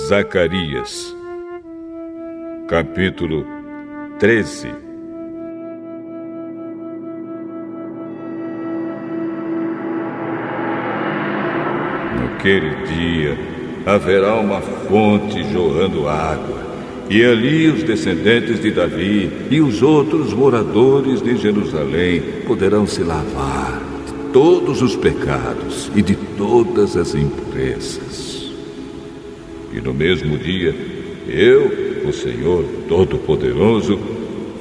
Zacarias, capítulo 13. Naquele dia haverá uma fonte jorrando água, e ali os descendentes de Davi e os outros moradores de Jerusalém poderão se lavar de todos os pecados e de todas as impurezas. E no mesmo dia, eu, o Senhor Todo-Poderoso,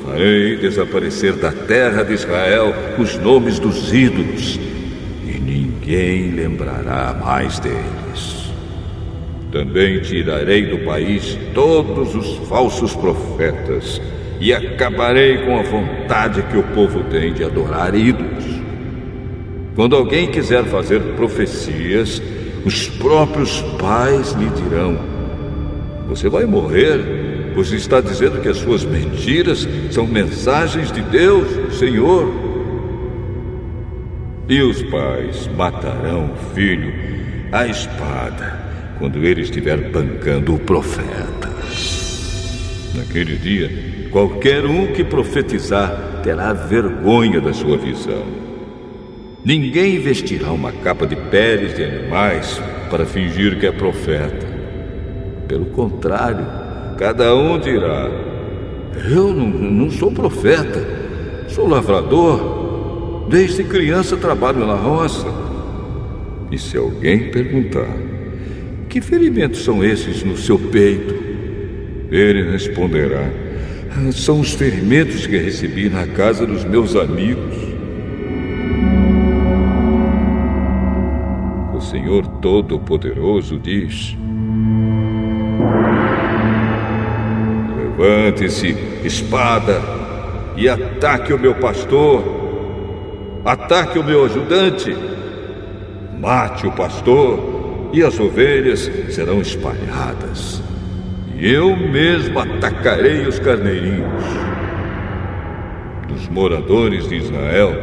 farei desaparecer da terra de Israel os nomes dos ídolos, e ninguém lembrará mais deles. Também tirarei do país todos os falsos profetas, e acabarei com a vontade que o povo tem de adorar ídolos. Quando alguém quiser fazer profecias, os próprios pais lhe dirão: você vai morrer pois está dizendo que as suas mentiras são mensagens de Deus, Senhor. E os pais matarão o filho à espada quando ele estiver bancando o profeta. Naquele dia, qualquer um que profetizar terá vergonha da sua visão. Ninguém vestirá uma capa de peles de animais para fingir que é profeta. Pelo contrário, cada um dirá: eu não sou profeta, sou lavrador. Desde criança trabalho na roça. E se alguém perguntar: que ferimentos são esses no seu peito? Ele responderá: são os ferimentos que recebi na casa dos meus amigos. O Senhor Todo-Poderoso diz: levante-se, espada, e ataque o meu pastor. Ataque o meu ajudante. Mate o pastor, e as ovelhas serão espalhadas. E eu mesmo atacarei os carneirinhos. Dos moradores de Israel,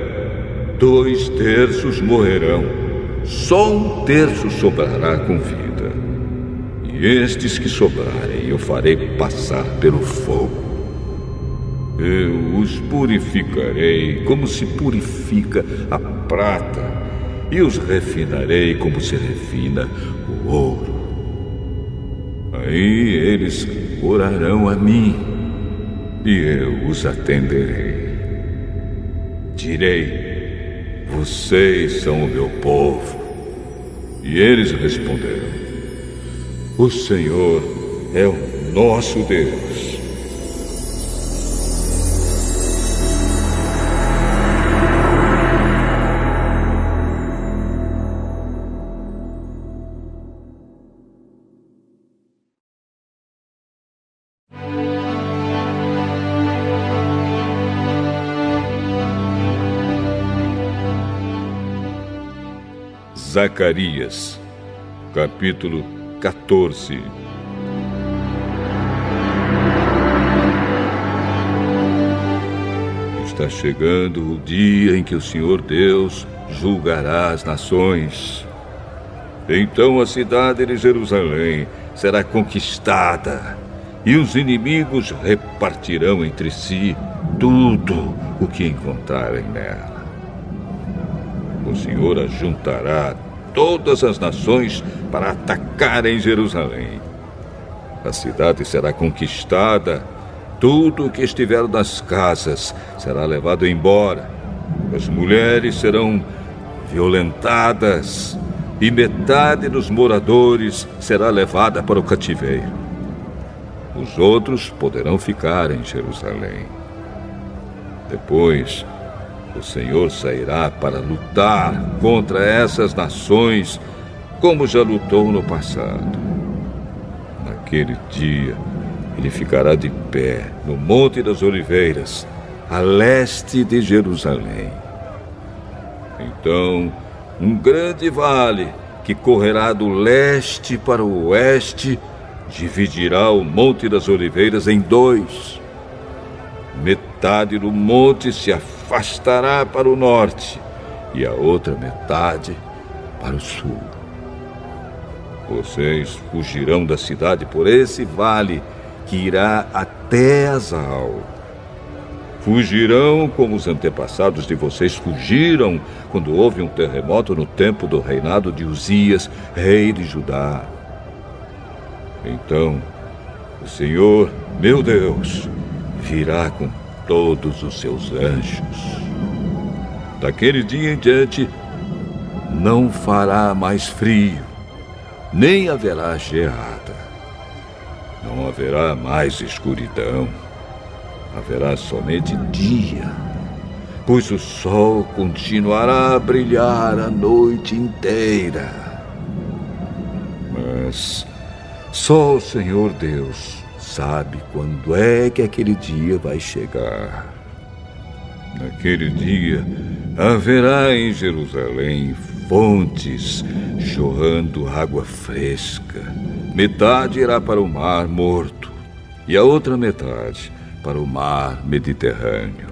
2/3 morrerão. Só 1/3 sobrará com vida. E estes que sobrarem eu farei passar pelo fogo. Eu os purificarei como se purifica a prata, e os refinarei como se refina o ouro. Aí eles orarão a mim, e eu os atenderei. Direi: vocês são o meu povo. E eles responderão: o Senhor é o nosso Deus. Zacarias, capítulo 14. Está chegando o dia em que o Senhor Deus julgará as nações. Então a cidade de Jerusalém será conquistada, e os inimigos repartirão entre si tudo o que encontrarem nela. O Senhor ajuntará todas as nações para atacarem Jerusalém. A cidade será conquistada, tudo o que estiver nas casas será levado embora. As mulheres serão violentadas, e metade dos moradores será levada para o cativeiro. Os outros poderão ficar em Jerusalém. Depois, o Senhor sairá para lutar contra essas nações, como já lutou no passado. Naquele dia, ele ficará de pé no Monte das Oliveiras, a leste de Jerusalém. Então, um grande vale que correrá do leste para o oeste dividirá o Monte das Oliveiras em 2. Metade do monte se afastará para o norte e a outra metade para o sul. Vocês fugirão da cidade por esse vale que irá até Azal. Fugirão como os antepassados de vocês fugiram quando houve um terremoto no tempo do reinado de Uzias, rei de Judá. Então, o Senhor, meu Deus, virá com todos os seus anjos. Daquele dia em diante, não fará mais frio, nem haverá geada. Não haverá mais escuridão. Haverá somente dia, pois o sol continuará a brilhar a noite inteira. Mas só o Senhor Deus sabe quando é que aquele dia vai chegar. Naquele dia, haverá em Jerusalém fontes jorrando água fresca. Metade irá para o mar morto e a outra metade para o mar Mediterrâneo.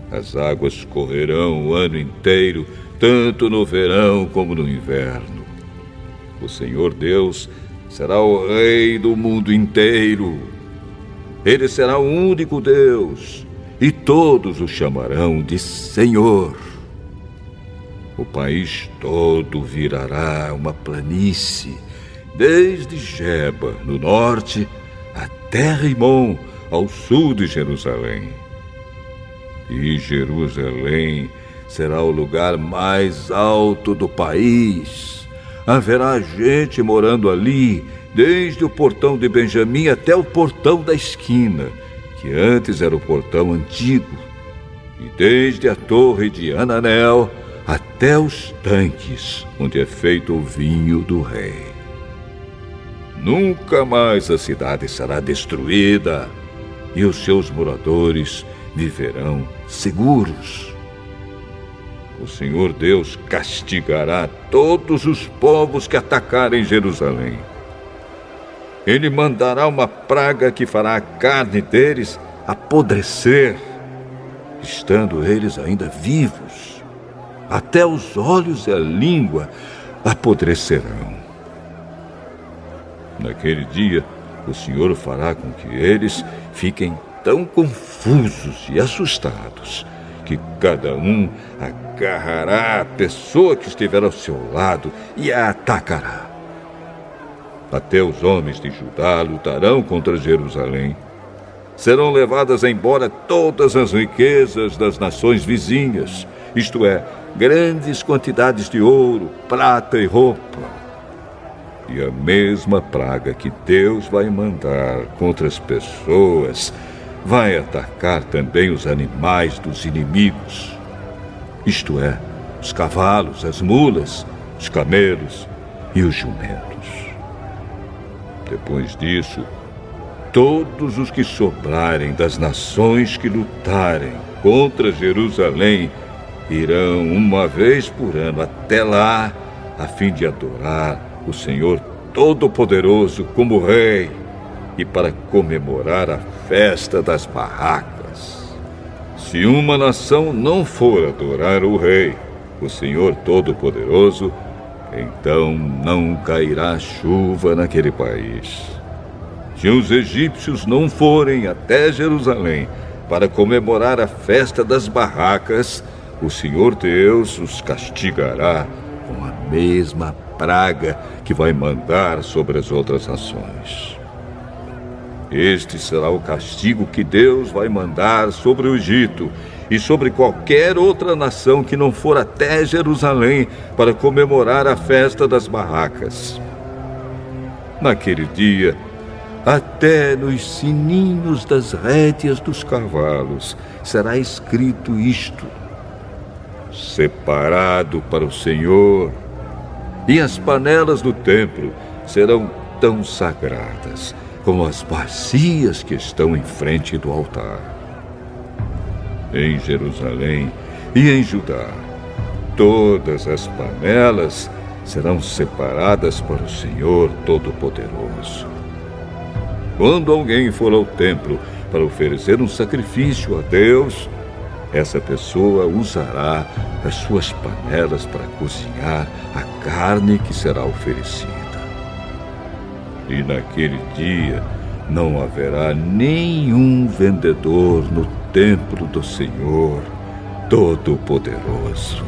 As águas correrão o ano inteiro, tanto no verão como no inverno. O Senhor Deus será o Rei do mundo inteiro. Ele será o único Deus, e todos o chamarão de Senhor. O país todo virará uma planície, desde Geba, no norte, até Rimon, ao sul de Jerusalém. E Jerusalém será o lugar mais alto do país. Haverá gente morando ali, desde o portão de Benjamim até o portão da esquina, que antes era o portão antigo, e desde a torre de Ananel até os tanques, onde é feito o vinho do rei. Nunca mais a cidade será destruída, e os seus moradores viverão seguros. O Senhor Deus castigará todos os povos que atacarem Jerusalém. Ele mandará uma praga que fará a carne deles apodrecer, estando eles ainda vivos. Até os olhos e a língua apodrecerão. Naquele dia, o Senhor fará com que eles fiquem tão confusos e assustados que cada um agarrará a pessoa que estiver ao seu lado e a atacará. Até os homens de Judá lutarão contra Jerusalém. Serão levadas embora todas as riquezas das nações vizinhas, isto é, grandes quantidades de ouro, prata e roupa. E a mesma praga que Deus vai mandar contra as pessoas vai atacar também os animais dos inimigos, isto é, os cavalos, as mulas, os camelos e os jumentos. Depois disso, todos os que sobrarem das nações que lutarem contra Jerusalém irão uma vez por ano até lá, a fim de adorar o Senhor Todo-Poderoso como Rei e para comemorar a festa das barracas. Se uma nação não for adorar o Rei, o Senhor Todo-Poderoso, então não cairá chuva naquele país. Se os egípcios não forem até Jerusalém para comemorar a festa das barracas, o Senhor Deus os castigará com a mesma praga que vai mandar sobre as outras nações. Este será o castigo que Deus vai mandar sobre o Egito e sobre qualquer outra nação que não for até Jerusalém para comemorar a festa das barracas. Naquele dia, até nos sininhos das rédeas dos cavalos será escrito isto: separado para o Senhor. E as panelas do templo serão tão sagradas como as bacias que estão em frente do altar. Em Jerusalém e em Judá, todas as panelas serão separadas para o Senhor Todo-Poderoso. Quando alguém for ao templo para oferecer um sacrifício a Deus, essa pessoa usará as suas panelas para cozinhar a carne que será oferecida. E naquele dia não haverá nenhum vendedor no templo do Senhor Todo-Poderoso.